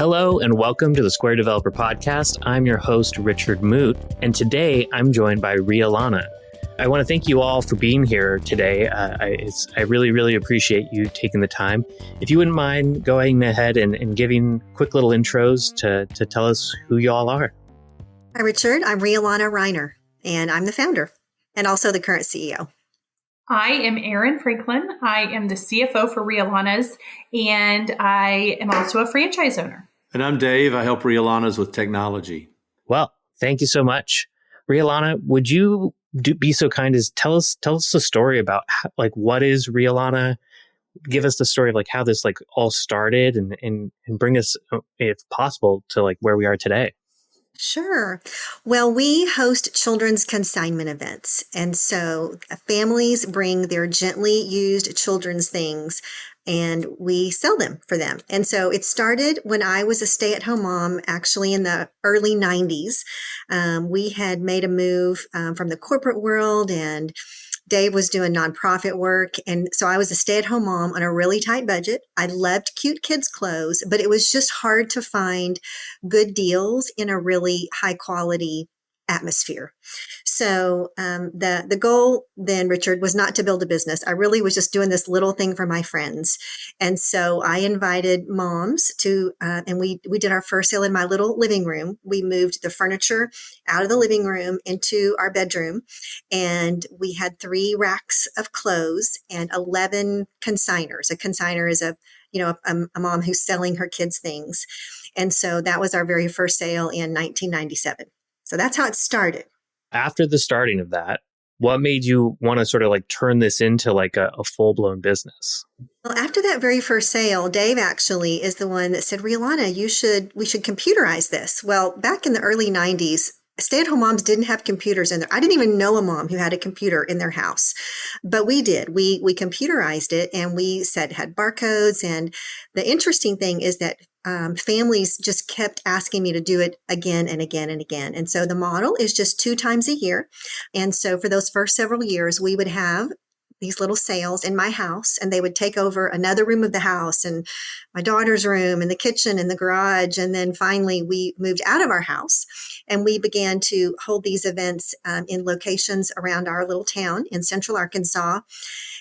Hello and welcome to the Square Developer Podcast. I'm your host, Richard Moot, and today I'm joined by Rhea Lana. I want to thank you all for being here today. I really appreciate you taking the time. If you wouldn't mind going ahead and giving quick little intros to tell us who you all are. Hi, Richard. I'm Rhea Lana Reiner, and I'm the founder and also the current CEO. I am Erin Franklin. I am the CFO for Rhea Lana's, and I am also a franchise owner. And I'm Dave. I help Rhea Lana's with technology. Well, thank you so much. Rhea Lana, would you be so kind as tell us the story about what is Rhea Lana? Give us the story of how this all started and bring us, if possible, to where we are today. Sure. Well, we host children's consignment events. And so families bring their gently used children's things and we sell them for them. And so it started when I was a stay-at-home mom, actually in the early 90s. We had made a move from the corporate world, and Dave was doing nonprofit work. And so I was a stay-at-home mom on a really tight budget. I loved cute kids' clothes, but it was just hard to find good deals in a really high quality atmosphere. So the goal then, Richard, was not to build a business. I really was just doing this little thing for my friends. And so I invited moms to, and we did our first sale in my little living room. We moved the furniture out of the living room into our bedroom. And we had 3 racks of clothes and 11 consignors. A consignor is a mom who's selling her kids things. And so that was our very first sale in 1997. So that's how it started. After the starting of that, what made you want to sort of turn this into a full-blown business? Well, after that very first sale, Dave actually is the one that said, Rhea Lana, we should computerize this. Well, back in the early 90s, stay-at-home moms didn't have computers in there. I didn't even know a mom who had a computer in their house, but we did. We computerized it, and we had barcodes. And the interesting thing is that families just kept asking me to do it again and again and again. And so the model is just 2 times a year. And so for those first several years, we would have these little sales in my house, and they would take over another room of the house and my daughter's room and the kitchen and the garage. And then finally we moved out of our house and we began to hold these events in locations around our little town in central Arkansas.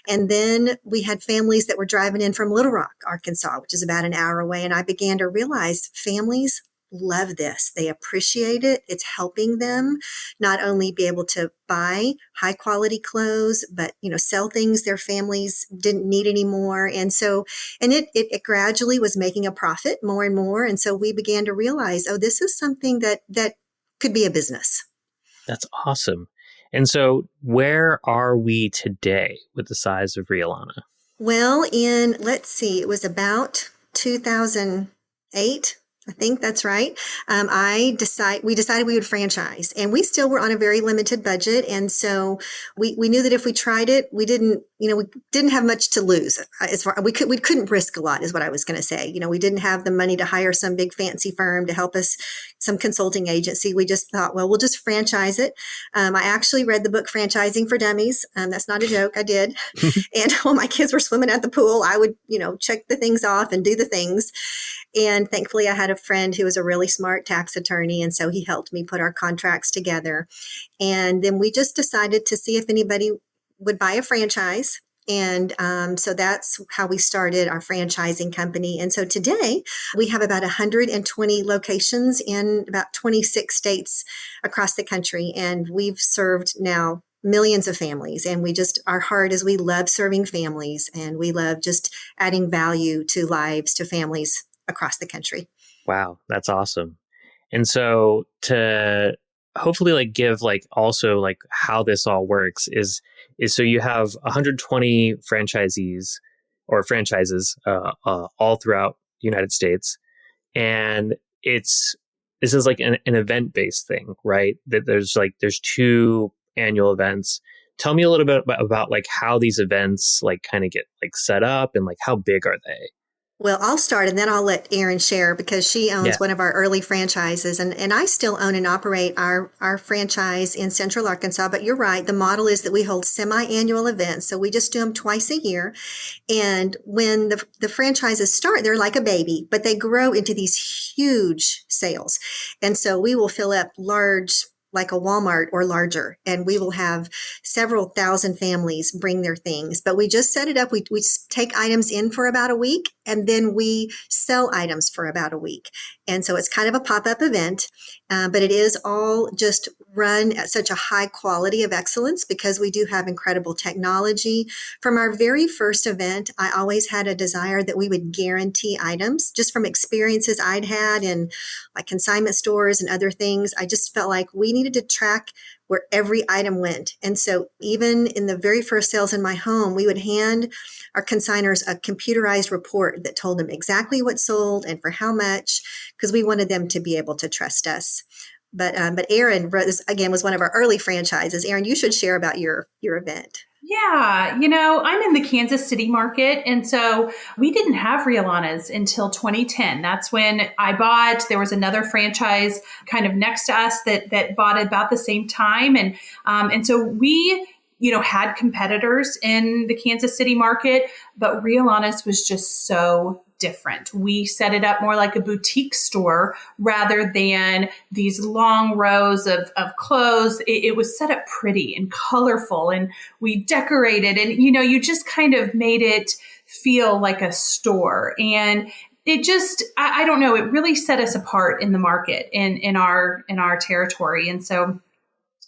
And then we had families that were driving in from Little Rock, Arkansas, which is about an hour away. And I began to realize families love this. They appreciate it. It's helping them not only be able to buy high quality clothes, but, sell things their families didn't need anymore. And so, it gradually was making a profit more and more. And so we began to realize, this is something that could be a business. That's awesome. And so where are we today with the size of Rhea Lana? Well, it was about 2008. I think that's right. We decided we would franchise, and we still were on a very limited budget. And so we knew that if we tried it, we didn't have much to lose. We couldn't risk a lot is what I was going to say. We didn't have the money to hire some big fancy firm to help us, some consulting agency. We just thought, well, we'll just franchise it. I actually read the book Franchising for Dummies. That's not a joke. I did. And while my kids were swimming at the pool, I would, check the things off and do the things. And thankfully, I had a friend who was a really smart tax attorney. And so he helped me put our contracts together. And then we just decided to see if anybody would buy a franchise. And so that's how we started our franchising company. And so today we have about 120 locations in about 26 states across the country. And we've served now millions of families. And our heart is we love serving families, and we love just adding value to lives, to families across the country. Wow, that's awesome. And so to hopefully give also how this all works is so you have 120 franchisees or franchises all throughout the United States. And this is an event-based thing, right? That there's 2 annual events. Tell me a little bit about how these events kind of get set up, and how big are they? Well, I'll start and then I'll let Erin share because she Yeah. owns one of our early franchises and I still own and operate our franchise in Central Arkansas. But you're right. The model is that we hold semi-annual events. So we just do them twice a year. And when the franchises start, they're like a baby, but they grow into these huge sales. And so we will fill up large, like a Walmart or larger, and we will have several thousand families bring their things. But we just set it up. We take items in for about a week, and then we sell items for about a week. And so it's kind of a pop-up event, but it is all just run at such a high quality of excellence because we do have incredible technology. From our very first event, I always had a desire that we would guarantee items just from experiences I'd had in like consignment stores and other things. I just felt like we needed to track where every item went. And so even in the very first sales in my home, we would hand our consignors a computerized report that told them exactly what sold and for how much, because we wanted them to be able to trust us. But Erin, again, was one of our early franchises. Erin, you should share about your event. Yeah, I'm in the Kansas City market. And so we didn't have Rhea Lana's until 2010. That's when there was another franchise kind of next to us that bought at about the same time. And so we, had competitors in the Kansas City market, but Rhea Lana's was just so different. We set it up more like a boutique store rather than these long rows of clothes. It was set up pretty and colorful, and we decorated, and you just kind of made it feel like a store. And it just, I don't know, it really set us apart in the market in our territory. And so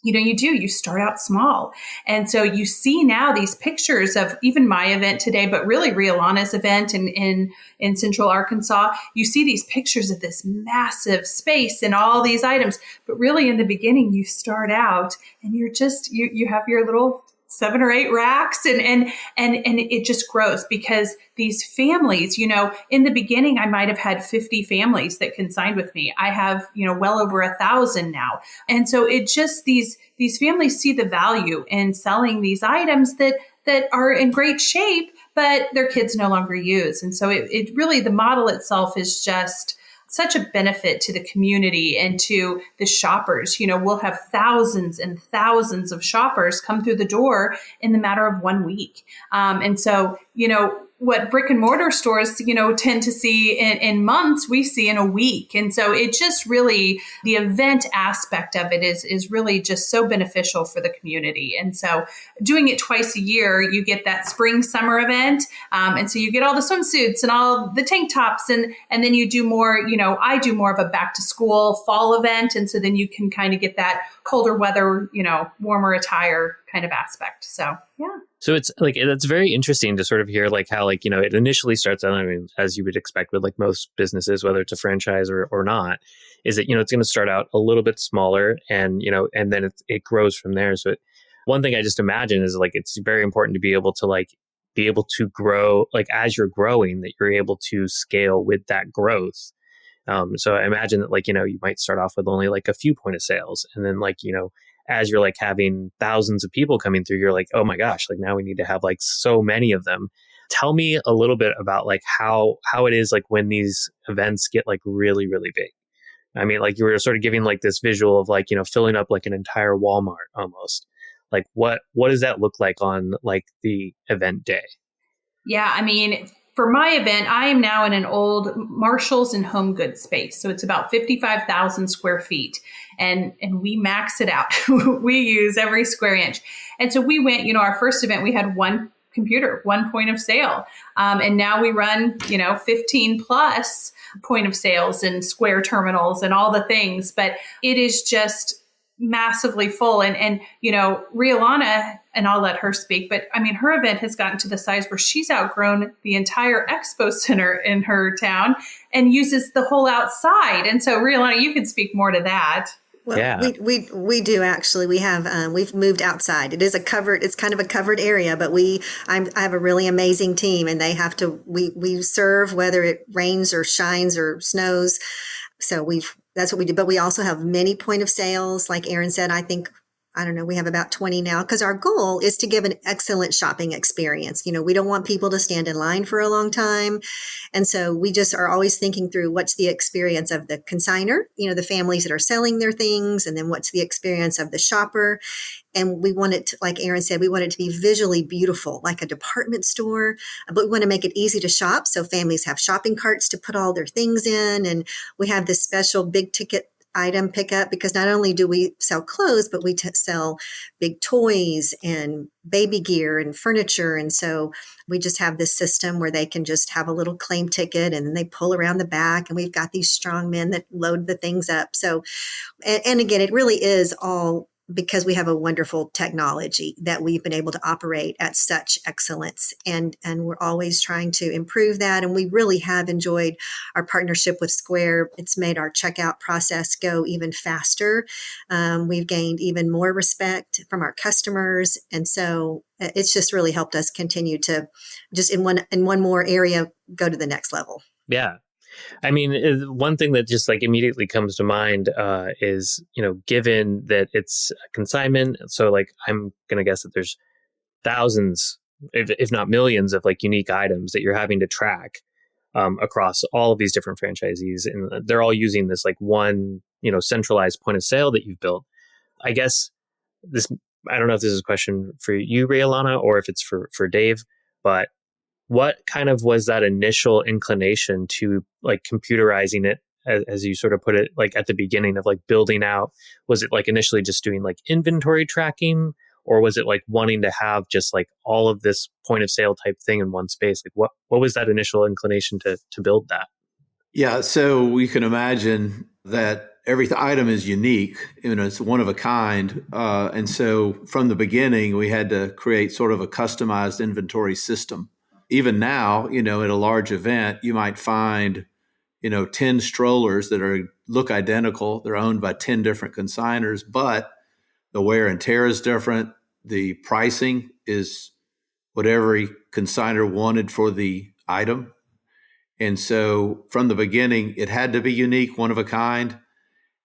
you start out small. And so you see now these pictures of even my event today, but really Rhea Lana's event in Central Arkansas. You see these pictures of this massive space and all these items, but really in the beginning, you start out and you're just, you have your little 7 or 8 racks and it just grows because these families, in the beginning, I might have had 50 families that consigned with me. I have, well over 1,000 now. And so it just, these families see the value in selling these items that are in great shape, but their kids no longer use. And so it really, the model itself is just such a benefit to the community and to the shoppers. We'll have thousands and thousands of shoppers come through the door in the matter of 1 week. And so, what brick and mortar stores, tend to see in months, we see in a week. And so it just really, the event aspect of it is really just so beneficial for the community. And so doing it twice a year, you get that spring, summer event. And so you get all the swimsuits and all the tank tops. And then you do more, I do more of a back to school fall event. And so then you can kind of get that colder weather, warmer attire kind of aspect. So, yeah. So it's like, that's very interesting to sort of hear like how like, it initially starts out, as you would expect with like most businesses, whether it's a franchise or not, is that, it's going to start out a little bit smaller and, and then it grows from there. So one thing I just imagine is like, it's very important to be able to grow, like as you're growing, that you're able to scale with that growth. So I imagine that like, you might start off with only like a few point of sales and then like, as you're like having thousands of people coming through, you're like, oh my gosh, like now we need to have like so many of them. Tell me a little bit about like how it is like when these events get like really, really big. I mean, like you were sort of giving like this visual of like, filling up like an entire Walmart almost. Like what does that look like on like the event day? Yeah, I mean, for my event, I am now in an old Marshalls and Home Goods space. So it's about 55,000 square feet. And we max it out. We use every square inch. And so we went, our first event, we had one computer, one point of sale. And now we run, 15 plus point of sales and square terminals and all the things. But it is just massively full. And Rhea Lana, and I'll let her speak, but I mean, her event has gotten to the size where she's outgrown the entire expo center in her town and uses the whole outside. And so Rhea Lana, you can speak more to that. Well, Yeah. we do actually. We have we've moved outside. It's kind of a covered area, but I have a really amazing team, and they have to. We serve whether it rains or shines or snows. So that's what we do. But we also have many point of sales. Like Erin said, I think I don't know, we have about 20 now, because our goal is to give an excellent shopping experience. We don't want people to stand in line for a long time. And so we just are always thinking through what's the experience of the consignor, the families that are selling their things, and then what's the experience of the shopper. And we want it to, like Erin said, we want it to be visually beautiful, like a department store, but we want to make it easy to shop. So families have shopping carts to put all their things in. And we have this special big ticket item pickup, because not only do we sell clothes, but we sell big toys and baby gear and furniture. And so we just have this system where they can just have a little claim ticket and then they pull around the back, and we've got these strong men that load the things up. So, and again, it really is all because we have a wonderful technology that we've been able to operate at such excellence, and we're always trying to improve that. And we really have enjoyed our partnership with Square. It's made our checkout process go even faster. We've gained even more respect from our customers, and so it's just really helped us continue to just in one more area go to the next level. Yeah. I mean, one thing that just like immediately comes to mind is, given that it's a consignment, so like I'm going to guess that there's thousands, if not millions of like unique items that you're having to track across all of these different franchisees. And they're all using this like one, centralized point of sale that you've built. I guess I don't know if this is a question for you, Rhea Lana, or if it's for Dave, but what kind of was that initial inclination to like computerizing it, as you sort of put it, like at the beginning of like building out? Was it like initially just doing like inventory tracking, or was it like wanting to have just like all of this point of sale type thing in one space? Like what was that initial inclination to build that? Yeah, so we can imagine that every item is unique, it's one of a kind. And so from the beginning, we had to create sort of a customized inventory system. Even now, at a large event, you might find, 10 strollers that look identical. They're owned by 10 different consignors, but the wear and tear is different. The pricing is what every consignor wanted for the item. And so from the beginning, it had to be unique, one of a kind.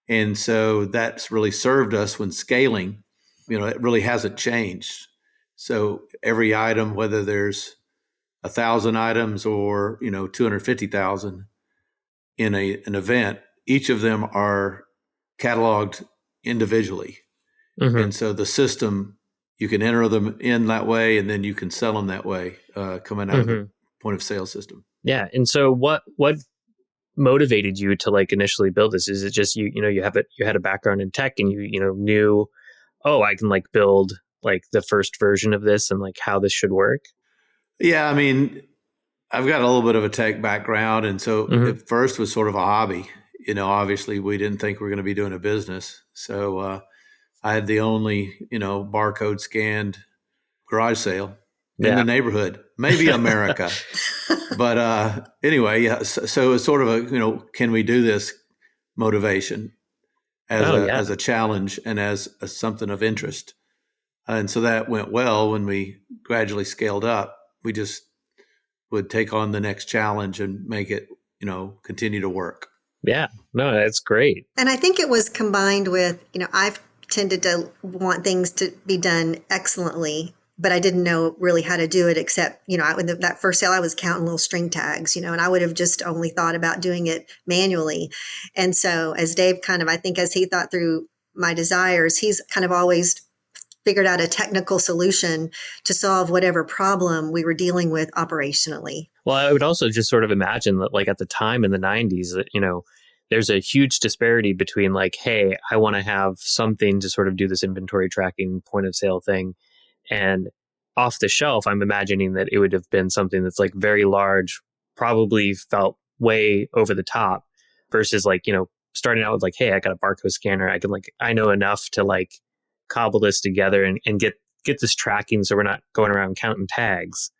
And so that's really served us when scaling. It really hasn't changed. So every item, whether there's 1,000 items or 250,000 in an event, each of them are cataloged individually. Mm-hmm. And so the system, you can enter them in that way, and then you can sell them that way, coming out of the point of sale system. Yeah. And so what motivated you to like initially build this? Is it just you had a background in tech, and you knew, I can like build like the first version of this and like how this should work? Yeah, I mean, I've got a little bit of a tech background, and so at first was sort of a hobby. Obviously we didn't think we were going to be doing a business. So I had the only, barcode scanned garage sale in the neighborhood, maybe America. But anyway, yeah. So it's sort of a, can we do this motivation as a challenge and as something of interest. And so that went well. When we gradually scaled up, we just would take on the next challenge and make it, continue to work. Yeah, no, that's great. And I think it was combined with, I've tended to want things to be done excellently, but I didn't know really how to do it, except, that first sale, I was counting little string tags, and I would have just only thought about doing it manually. And so as Dave I think as he thought through my desires, he's kind of always figured out a technical solution to solve whatever problem we were dealing with operationally. Well, I would also just sort of imagine that like at the time in the 90s, that, there's a huge disparity between like, hey, I want to have something to sort of do this inventory tracking point of sale thing. And off the shelf, I'm imagining that it would have been something that's like very large, probably felt way over the top, versus like, starting out with like, hey, I got a barcode scanner. I know enough to like cobble this together and get this tracking, so we're not going around counting tags.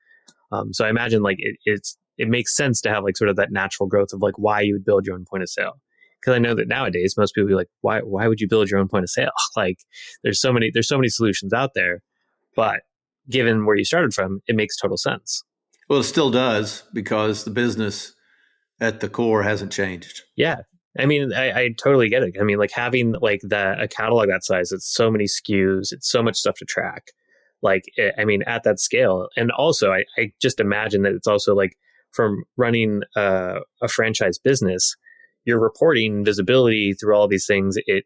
So I imagine like it makes sense to have like sort of that natural growth of like why you would build your own point of sale. Because I know that nowadays most people be like, why would you build your own point of sale? Like there's so many solutions out there, but given where you started from, it makes total sense. Well, it still does, because the business at the core hasn't changed. Yeah. I mean, I totally get it. I mean, like having like a catalog that size, it's so many SKUs, it's so much stuff to track. Like, I mean, at that scale. And also, I just imagine that it's also like from running a franchise business, your reporting visibility through all these things, it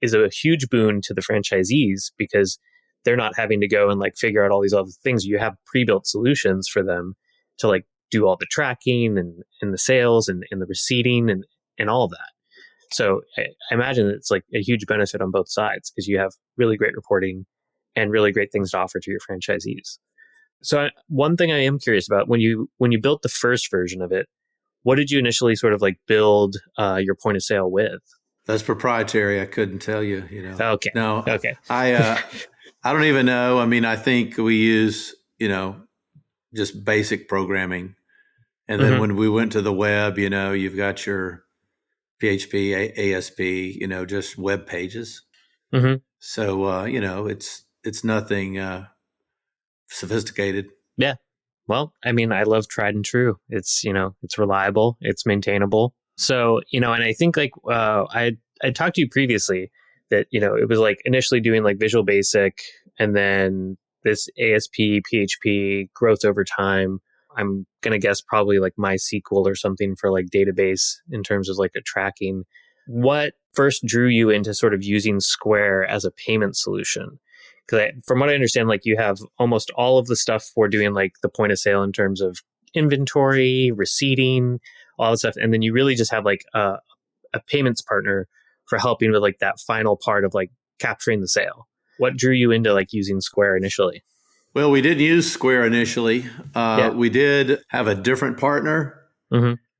is a huge boon to the franchisees because they're not having to go and like figure out all these other things. You have pre-built solutions for them to like do all the tracking and the sales and the receipting and all of that. So I imagine it's like a huge benefit on both sides because you have really great reporting and really great things to offer to your franchisees. So one thing I am curious about when you built the first version of it, what did you initially sort of like build your point of sale with? That's proprietary. I couldn't tell you, Okay. No, Okay. I don't even know. I mean, I think we use, just basic programming. And then when we went to the web, you've got your PHP, ASP, just web pages. Mm-hmm. So, it's nothing sophisticated. Yeah. Well, I mean, I love tried and true. It's, it's reliable, it's maintainable. So, and I think like I talked to you previously that, it was like initially doing like Visual Basic and then this ASP, PHP growth over time. I'm going to guess probably like MySQL or something for like database in terms of like a tracking. What first drew you into sort of using Square as a payment solution? Because from what I understand, like you have almost all of the stuff for doing like the point of sale in terms of inventory, receipting, all that stuff. And then you really just have like a payments partner for helping with like that final part of like capturing the sale. What drew you into like using Square initially? Well, we did use Square initially. We did have a different partner,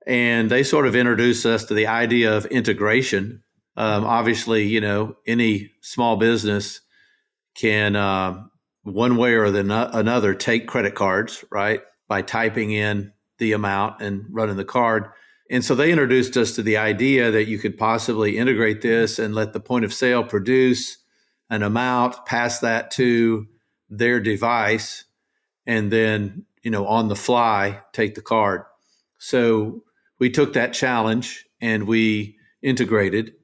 and they sort of introduced us to the idea of integration. Obviously, any small business can, one way or another, take credit cards, right, by typing in the amount and running the card. And so they introduced us to the idea that you could possibly integrate this and let the point of sale produce an amount, pass that to their device, and then, on the fly, take the card. So we took that challenge and we integrated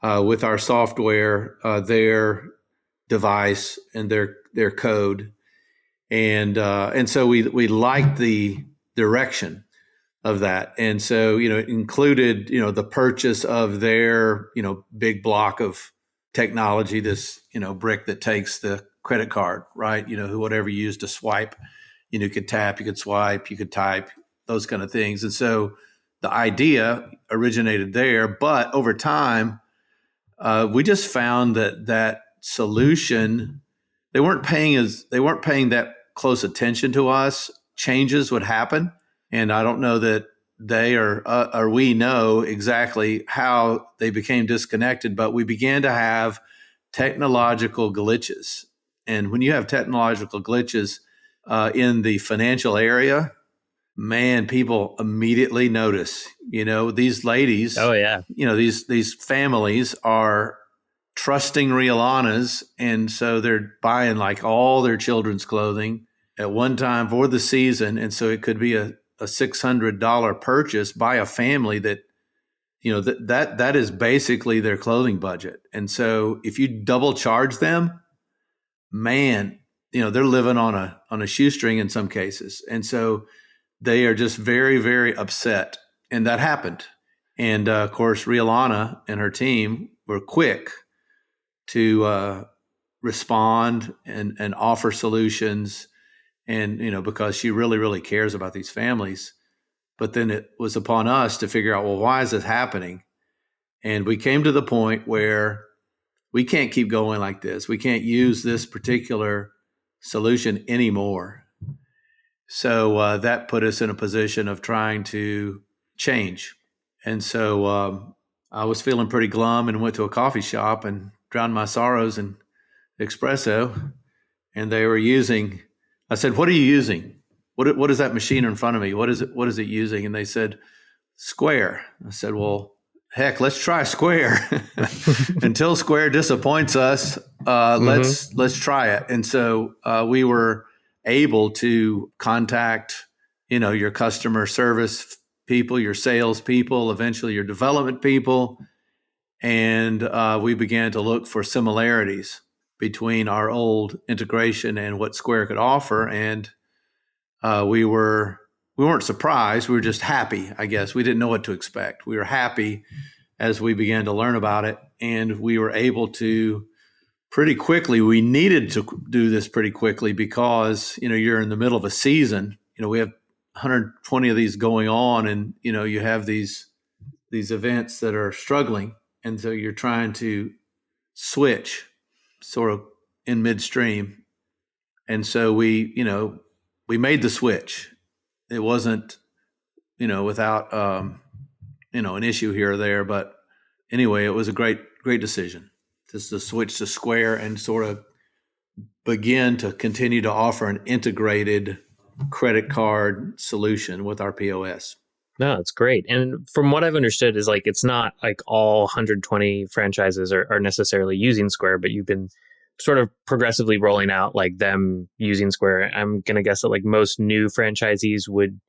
with our software, their device and their code. And so we liked the direction of that. And so, it included, the purchase of their, big block of technology, this, brick that takes the credit card, right? Whatever you use to swipe, you could tap, you could swipe, you could type, those kind of things. And so the idea originated there, but over time, we just found that solution, they weren't paying that close attention to us. Changes would happen. And I don't know that they or we know exactly how they became disconnected, but we began to have technological glitches. And when you have technological glitches in the financial area, man, people immediately notice. These ladies. Oh yeah. These families are trusting Rhea Lana's, and so they're buying like all their children's clothing at one time for the season, and so it could be a $600 purchase by a family that. That is basically their clothing budget. And so if you double charge them, man, they're living on a shoestring in some cases. And so they are just very, very upset. And that happened. And of course, Rhea Lana and her team were quick to respond and offer solutions. And, because she really, really cares about these families. But then it was upon us to figure out, well, why is this happening? And we came to the point where we can't keep going like this. We can't use this particular solution anymore. So that put us in a position of trying to change. And so I was feeling pretty glum and went to a coffee shop and drowned my sorrows in espresso. And they were using, I said, what are you using? What is that machine in front of me? What is it using? And they said, Square. I said, well, heck, let's try Square. Until Square disappoints us, let's try it. And so we were able to contact, your customer service people, your sales people, eventually your development people. And we began to look for similarities between our old integration and what Square could offer. And we weren't surprised. We were just happy, I guess. We didn't know what to expect. We were happy as we began to learn about it. And we were able to pretty quickly, we needed to do this pretty quickly because, you're in the middle of a season. We have 120 of these going on, and, you have these events that are struggling. And so you're trying to switch sort of in midstream. And so we made the switch. It wasn't, without, an issue here or there. But anyway, it was a great decision just to switch to Square and sort of begin to continue to offer an integrated credit card solution with our POS. No, it's great. And from what I've understood is like, it's not like all 120 franchises are necessarily using Square, but you've been sort of progressively rolling out like them using Square. I'm going to guess that like most new franchisees would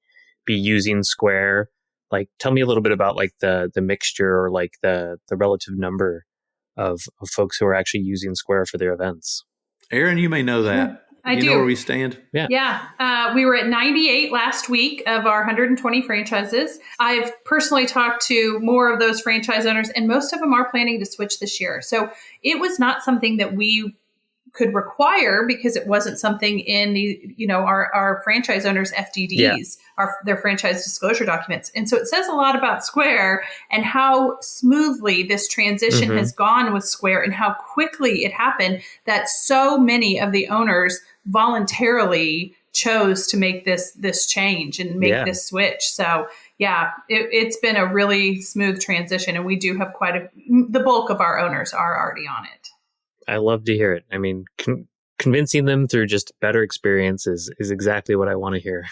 be using Square. Like, tell me a little bit about like the mixture or like the relative number of folks who are actually using Square for their events. Erin, you may know that. I do. You know where we stand? Yeah. We were at 98 last week of our 120 franchises. I've personally talked to more of those franchise owners, and most of them are planning to switch this year. So it was not something that we could require because it wasn't something in the, our franchise owners' FDDs, their franchise disclosure documents. And so it says a lot about Square and how smoothly this transition has gone with Square and how quickly it happened that so many of the owners voluntarily chose to make this change and make this switch. So it's been a really smooth transition, and we do have the bulk of our owners are already on it. I love to hear it. I mean, convincing them through just better experiences is exactly what I want to hear.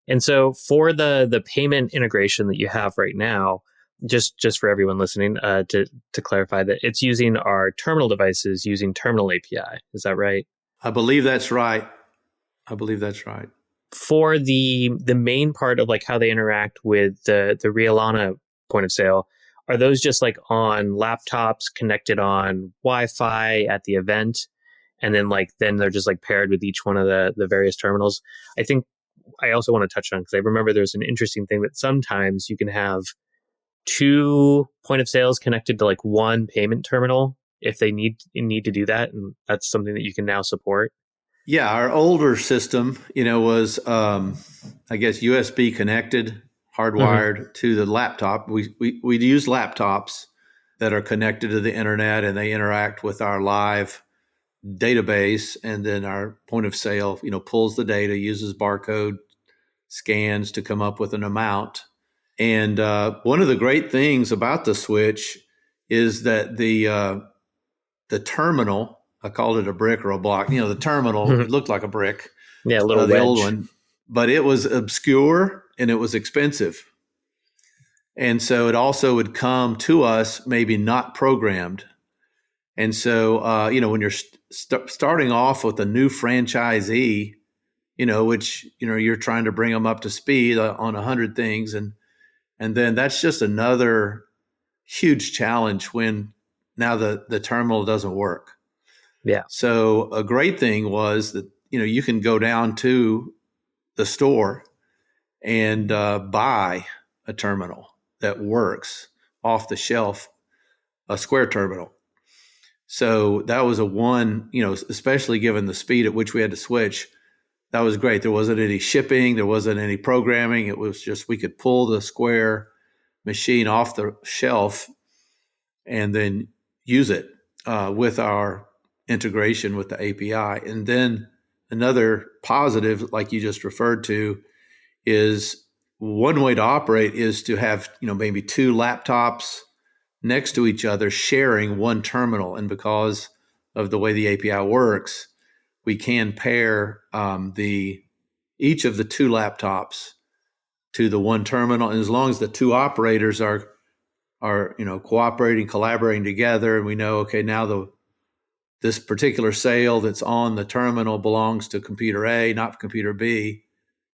And so for the payment integration that you have right now, just for everyone listening, to clarify that it's using our terminal devices using Terminal API. Is that right? I believe that's right. For the main part of like how they interact with the Rhea Lana point of sale, are those just like on laptops connected on Wi-Fi at the event? And then they're just like paired with each one of the various terminals? I think I also want to touch on, because I remember there's an interesting thing that sometimes you can have two point of sales connected to like one payment terminal if they need to do that. And that's something that you can now support. Yeah, our older system, was, I guess, USB connected, hardwired to the laptop. We use laptops that are connected to the internet, and they interact with our live database. And then our point of sale, pulls the data, uses barcode scans to come up with an amount. And one of the great things about the switch is that the terminal, I called it a brick or a block. The terminal, it looked like a brick. Yeah, a little the wedge. old one, but it was obscure and it was expensive. And so it also would come to us maybe not programmed. And so, when you're starting off with a new franchisee, which, you're trying to bring them up to speed on 100 things. And then that's just another huge challenge when now the terminal doesn't work. Yeah. So a great thing was that, you can go down to the store and buy a terminal that works off the shelf, a Square terminal. So that was especially given the speed at which we had to switch, that was great. There wasn't any shipping. There wasn't any programming. It was just we could pull the Square machine off the shelf and then use it with our integration with the API. And then another positive, like you just referred to, is one way to operate is to have, maybe two laptops next to each other sharing one terminal. And because of the way the API works, we can pair each of the two laptops to the one terminal. And as long as the two operators are cooperating, collaborating together, and we know, okay, now this particular sale that's on the terminal belongs to computer A, not computer B,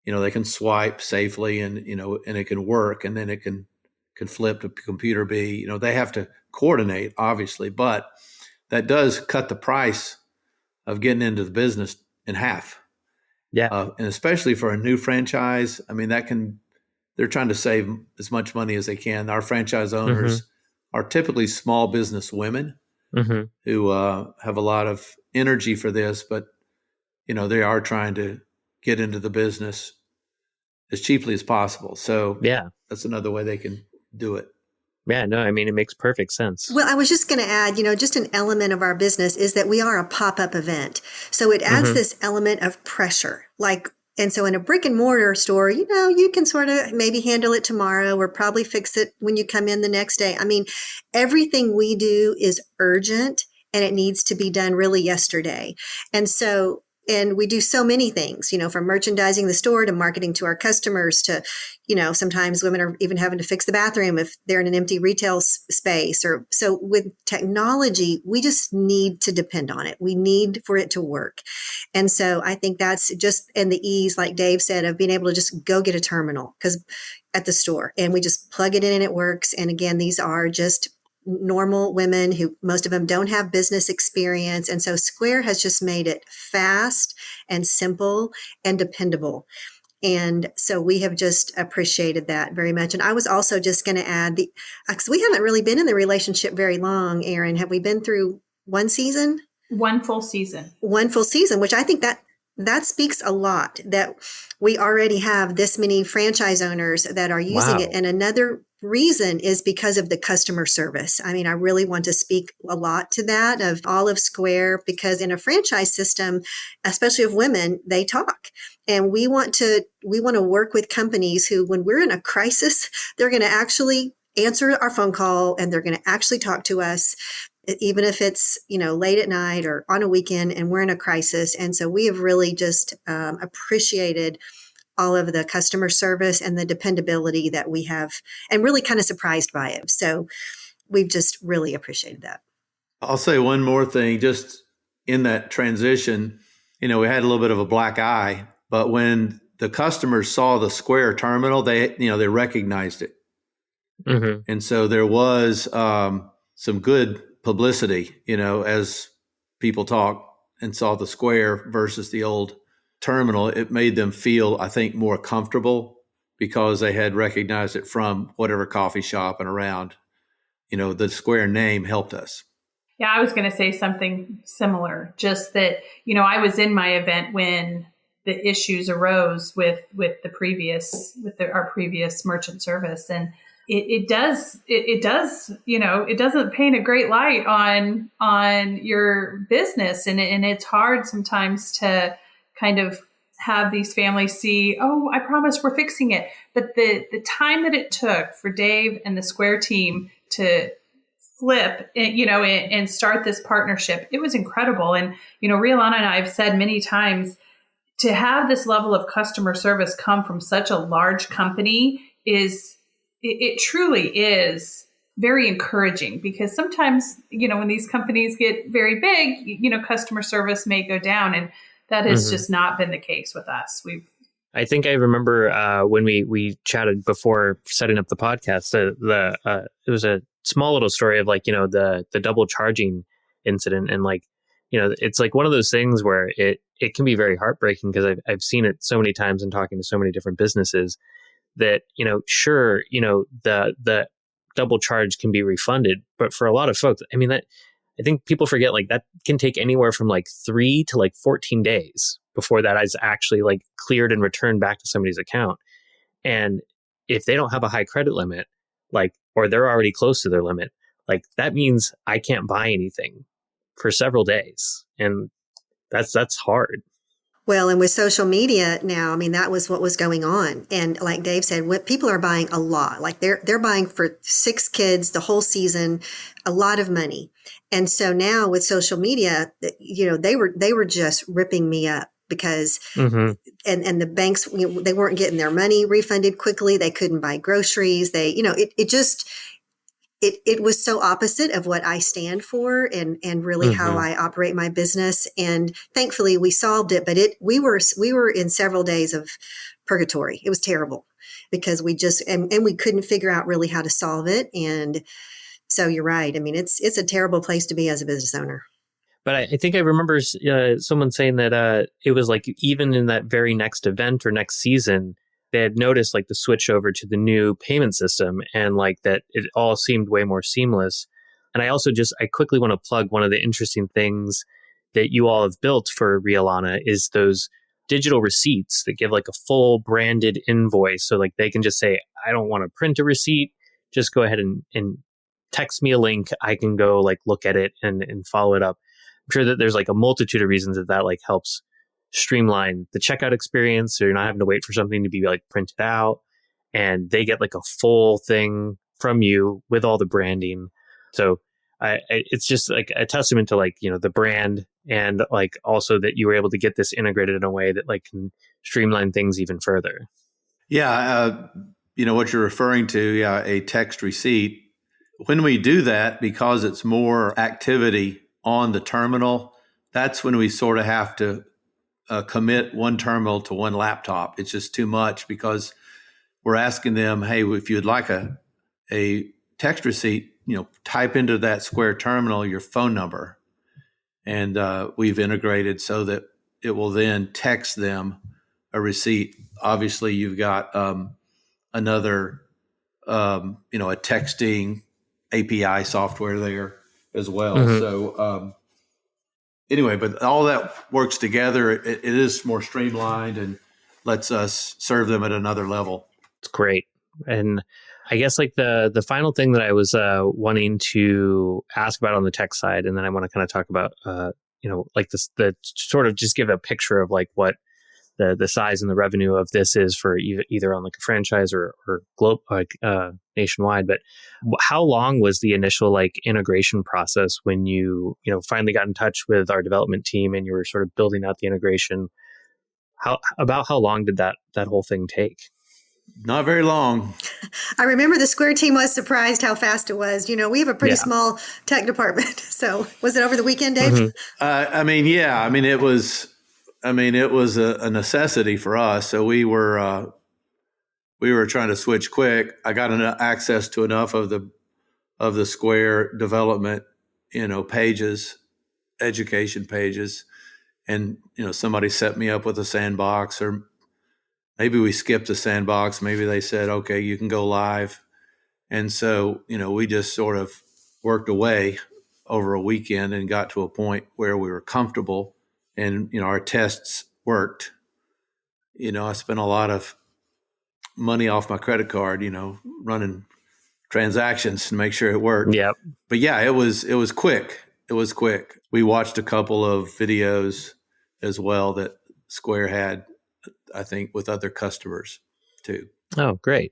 they can swipe safely and, and it can work, and then it can flip to computer B. They have to coordinate, obviously, but that does cut the price of getting into the business in half. Yeah. And especially for a new franchise, I mean, they're trying to save as much money as they can. Our franchise owners are typically small business women who have a lot of energy for this, but, they are trying to get into the business as cheaply as possible. So Yeah. that's another way they can do it. Yeah, no, I mean, it makes perfect sense. Well, I was just going to add, just an element of our business is that we are a pop-up event. So it adds this element of pressure. And so in a brick and mortar store, you can sort of maybe handle it tomorrow or probably fix it when you come in the next day. I mean, everything we do is urgent and it needs to be done really yesterday. And we do so many things, from merchandising the store to marketing to our customers to, sometimes women are even having to fix the bathroom if they're in an empty retail space. So with technology, we just need to depend on it. We need for it to work. And so I think that's just, and the ease, like Dave said, of being able to just go get a terminal at the store and we just plug it in and it works. And again, these are just normal women who most of them don't have business experience. And so Square has just made it fast and simple and dependable. And so we have just appreciated that very much. And I was also just going to add because we haven't really been in the relationship very long, Erin. Have we been through one season? One full season. One full season, which I think that speaks a lot that we already have this many franchise owners that are using it. And another reason is because of the customer service. I mean, I really want to speak a lot to that of all of Square, because in a franchise system, especially of women, they talk. And we want to work with companies who, when we're in a crisis, they're going to actually answer our phone call and they're going to actually talk to us, even if it's, late at night or on a weekend and we're in a crisis. And so we have really just appreciated all of the customer service and the dependability that we have, and really kind of surprised by it. So we've just really appreciated that. I'll say one more thing, just in that transition, we had a little bit of a black eye, but when the customers saw the Square terminal, they recognized it. And so there was some good publicity, as people talk and saw the Square versus the old terminal. It made them feel, I think, more comfortable because they had recognized it from whatever coffee shop and around. The Square name helped us. Yeah, I was going to say something similar, just that, I was in my event when the issues arose with our previous merchant service. And it doesn't paint a great light on your business. And it's hard sometimes to kind of have these families see, oh, I promise we're fixing it. But the time that it took for Dave and the Square team to flip, and start this partnership, it was incredible. And, Rhea Lana and I have said many times, to have this level of customer service come from such a large company it truly is very encouraging, because sometimes, when these companies get very big, customer service may go down, and that has just not been the case with us. I think I remember when we chatted before setting up the podcast, it was a small little story of the double charging incident. And it's like one of those things where it can be very heartbreaking, because I've seen it so many times and talking to so many different businesses that, sure, the double charge can be refunded. But for a lot of folks, I mean, I think people forget that can take anywhere from 3 to 14 days before that is actually cleared and returned back to somebody's account. And if they don't have a high credit limit, or they're already close to their limit, that means I can't buy anything for several days. And that's hard. Well, and with social media now, I mean, that was what was going on. And like Dave said, what people are buying a lot, they're buying for 6 kids the whole season, a lot of money. And so now with social media, they were just ripping me up because, and the banks, they weren't getting their money refunded quickly. They couldn't buy groceries. It was so opposite of what I stand for and really how I operate my business. And thankfully we solved it, but we were in several days of purgatory. It was terrible because we just, and we couldn't figure out really how to solve it. And so you're right. I mean, it's a terrible place to be as a business owner. But I think I remember someone saying that it was like even in that very next event or next season, they had noticed like the switch over to the new payment system and like that it all seemed way more seamless. And I quickly want to plug one of the interesting things that you all have built for Rhea Lana is those digital receipts that give like a full branded invoice. So like they can just say, I don't want to print a receipt. Just go ahead and text me a link. I can go like look at it and follow it up. I'm sure that there's like a multitude of reasons that like helps streamline the checkout experience. So you're not having to wait for something to be like printed out and they get like a full thing from you with all the branding. So it's just like a testament to like, the brand and like also that you were able to get this integrated in a way that like can streamline things even further. Yeah. What you're referring to, a text receipt. When we do that, because it's more activity on the terminal, that's when we sort of have to commit one terminal to one laptop. It's just too much because we're asking them, hey, if you'd like a text receipt, type into that Square terminal your phone number. And we've integrated so that it will then text them a receipt. Obviously, you've got another, a texting API software there as well. Mm-hmm. So anyway, but all that works together. It is more streamlined and lets us serve them at another level. It's great. And I guess like the final thing that I was wanting to ask about on the tech side, and then I want to kind of talk about, like this, the sort of just give a picture of like what the size and the revenue of this is for either on like a franchise or globe, nationwide. But how long was the initial like integration process when you finally got in touch with our development team and you were sort of building out the integration? How long did that whole thing take? Not very long. I remember the Square team was surprised how fast it was. We have a pretty small tech department. So was it over the weekend, Dave? Mm-hmm. It was a necessity for us. So we were trying to switch quick. I got access to enough of the Square development, pages, education pages, and somebody set me up with a sandbox, or maybe we skipped the sandbox. Maybe they said, okay, you can go live. And so, we just sort of worked away over a weekend and got to a point where we were comfortable and, our tests worked. I spent a lot of money off my credit card, running transactions to make sure it worked. Yep. But yeah, it was quick. It was quick. We watched a couple of videos as well that Square had, I think, with other customers too. Oh, great.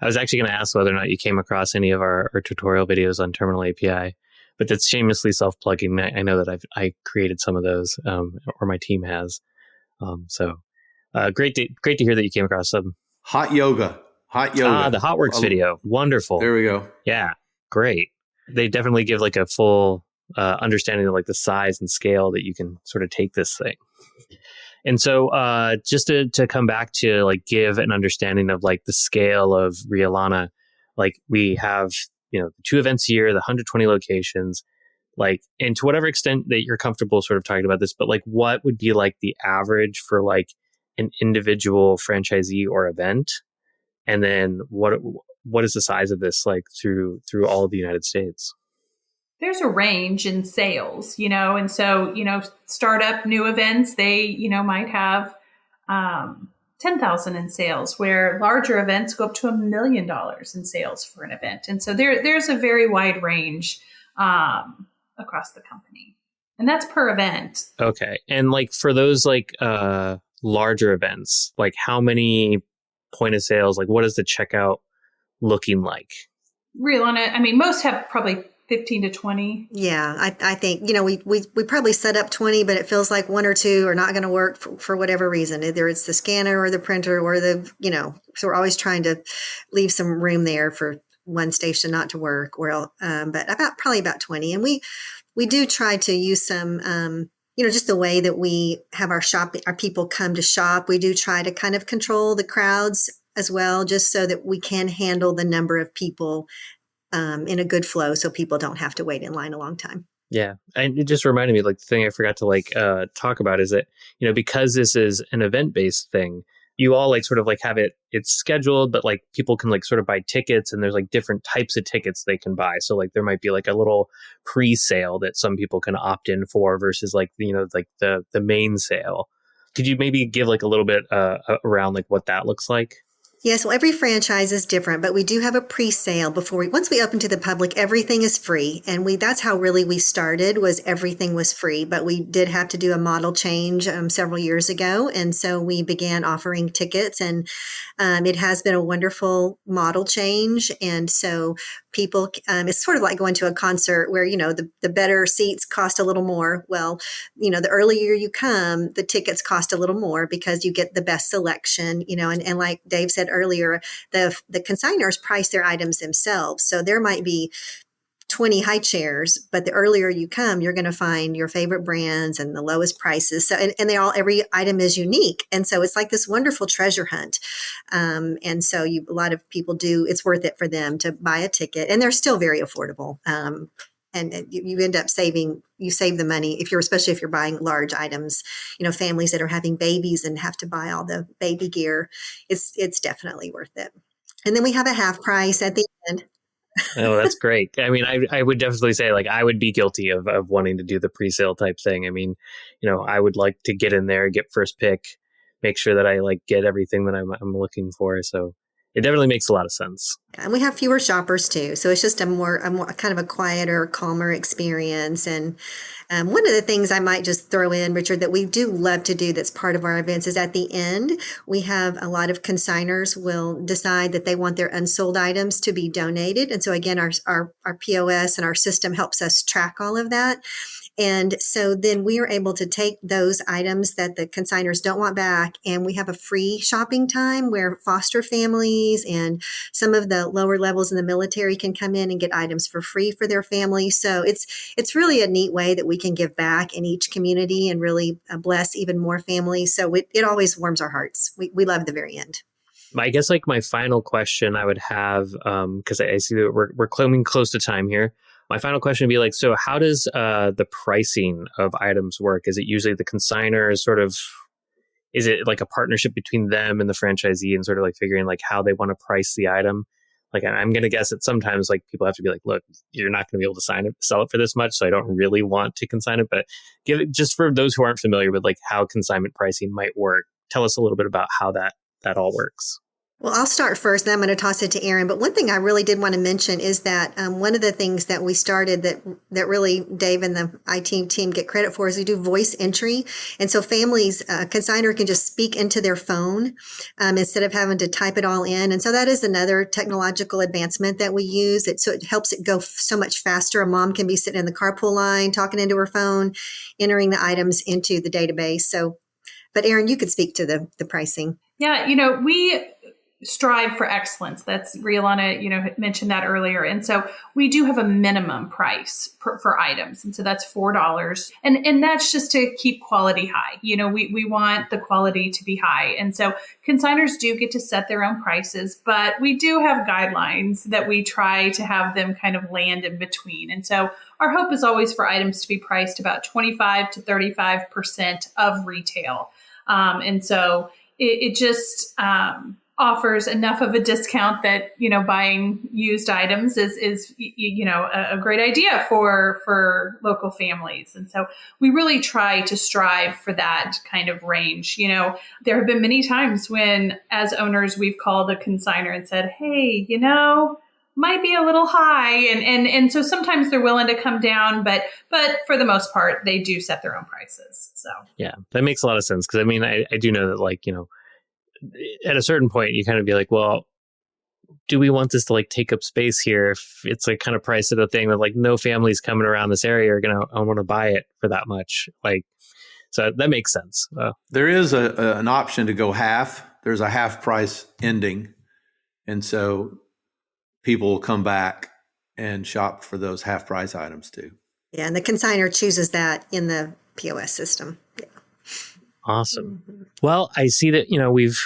I was actually going to ask whether or not you came across any of our tutorial videos on Terminal API, but that's shamelessly self-plugging. I know that I created some of those, or my team has. So great to hear that you came across them. Hot yoga. The HotWorks video. Wonderful. There we go. Yeah, great. They definitely give like a full understanding of like the size and scale that you can sort of take this thing. And so just to come back to like give an understanding of like the scale of Rhea Lana, like we have, the 2 events a year, the 120 locations, like, and to whatever extent that you're comfortable sort of talking about this, but like what would be like the average for like an individual franchisee or event? And then what is the size of this like through all of the United States? There's a range in sales, and so, startup new events, they, might have 10,000 in sales, where larger events go up to $1 million in sales for an event. And so there's a very wide range across the company, and that's per event. Okay. And like for those like larger events, like how many point of sales, like what is the checkout looking like? Rhea Lana, most have probably 15 to 20. Yeah, I think, we probably set up 20, but it feels like 1 or 2 are not going to work for whatever reason. Either it's the scanner or the printer or so we're always trying to leave some room there for one station not to work. But probably about 20. And we do try to use some just the way that we have our people come to shop, we do try to kind of control the crowds as well, just so that we can handle the number of people in a good flow so people don't have to wait in line a long time. Yeah. And it just reminded me, like, the thing I forgot to talk about is that, because this is an event-based thing, you all like sort of like have it's scheduled, but like people can like sort of buy tickets, and there's like different types of tickets they can buy. So like there might be like a little pre-sale that some people can opt in for versus like, like the main sale. Could you maybe give like a little bit around like what that looks like? Yes, well, every franchise is different, but we do have a pre-sale once we open to the public, everything is free. And that's how really we started, was everything was free, but we did have to do a model change several years ago. And so we began offering tickets, and it has been a wonderful model change. And so people, it's sort of like going to a concert where, the better seats cost a little more. Well, the earlier you come, the tickets cost a little more because you get the best selection, and like Dave said earlier, the consignors price their items themselves. So there might be 20 high chairs, but the earlier you come, you're going to find your favorite brands and the lowest prices. So, and every item is unique. And so it's like this wonderful treasure hunt. And so a lot of people it's worth it for them to buy a ticket, and they're still very affordable. And you end up you save the money especially if you're buying large items, families that are having babies and have to buy all the baby gear. It's definitely worth it. And then we have a half price at the end. Oh, that's great. I mean, I would definitely say like I would be guilty of wanting to do the pre-sale type thing. I mean, I would like to get in there, get first pick, make sure that I like get everything that I'm looking for. So it definitely makes a lot of sense. And we have fewer shoppers too. So it's just a more kind of a quieter, calmer experience. And one of the things I might just throw in, Richard, that we do love to do that's part of our events is at the end, we have a lot of consignors will decide that they want their unsold items to be donated. And so again, our POS and our system helps us track all of that. And so then we are able to take those items that the consignors don't want back, and we have a free shopping time where foster families and some of the lower levels in the military can come in and get items for free for their family. So it's really a neat way that we can give back in each community and really bless even more families. So it always warms our hearts. We love the very end. I guess like my final question I would have, because I see that we're coming close to time here. My final question would be like, so how does the pricing of items work? Is it usually the consignor is it like a partnership between them and the franchisee and sort of like figuring like how they want to price the item? Like, I'm going to guess that sometimes like people have to be like, look, you're not going to be able to sell it for this much. So I don't really want to consign it, but give it just for those who aren't familiar with like how consignment pricing might work. Tell us a little bit about how that all works. Well, I'll start first, then I'm going to toss it to Erin. But one thing I really did want to mention is that one of the things that we started that really Dave and the IT team get credit for is we do voice entry. And so families, consignor can just speak into their phone instead of having to type it all in. And so that is another technological advancement that we use. So it helps it go so much faster. A mom can be sitting in the carpool line, talking into her phone, entering the items into the database. So, but Erin, you could speak to the pricing. Yeah, we strive for excellence. That's Rhea Lana, mentioned that earlier. And so we do have a minimum price for items. And so that's $4. And that's just to keep quality high. We want the quality to be high. And so consignors do get to set their own prices, but we do have guidelines that we try to have them kind of land in between. And so our hope is always for items to be priced about 25 to 35% of retail. And so it just offers enough of a discount that, buying used items is a great idea for local families. And so we really try to strive for that kind of range. There have been many times when as owners, we've called a consignor and said, hey, might be a little high. And so sometimes they're willing to come down, but for the most part, they do set their own prices. So yeah, that makes a lot of sense. Cause I mean, I do know that like, at a certain point, you kind of be like, well, do we want this to like take up space here? If it's like kind of price of the thing that like no families coming around this area are going to want to buy it for that much. Like, so that makes sense. There is an option to go half. There's a half price ending. And so people will come back and shop for those half price items too. Yeah, and the consignor chooses that in the POS system. Yeah. Awesome. Well, I see that,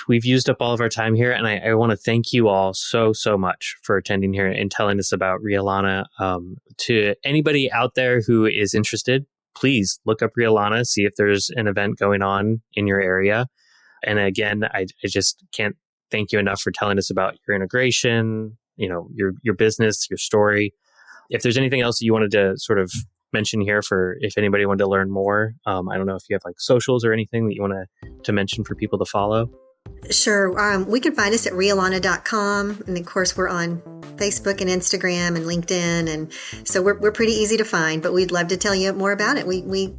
we've used up all of our time here, and I want to thank you all so much for attending here and telling us about Rhea Lana. To anybody out there who is interested, please look up Rhea Lana, see if there's an event going on in your area. And again, I just can't thank you enough for telling us about your integration, your business, your story. If there's anything else that you wanted to sort of mention here for if anybody wanted to learn more, I don't know if you have like socials or anything that you want to mention for people to follow. Sure. We can find us at rhealana.com. And of course, we're on Facebook and Instagram and LinkedIn. And so we're pretty easy to find, but we'd love to tell you more about it. We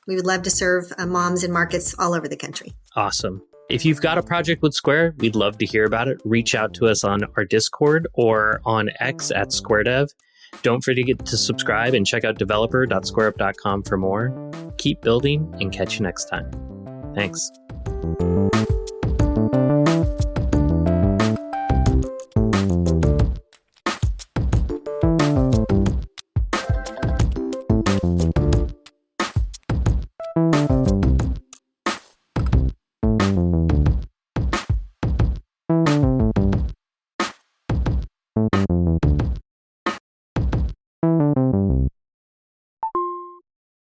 would love to serve moms in markets all over the country. Awesome. If you've got a project with Square, we'd love to hear about it. Reach out to us on our Discord or on X at SquareDev. Don't forget to subscribe and check out developer.squareup.com for more. Keep building and catch you next time. Thanks.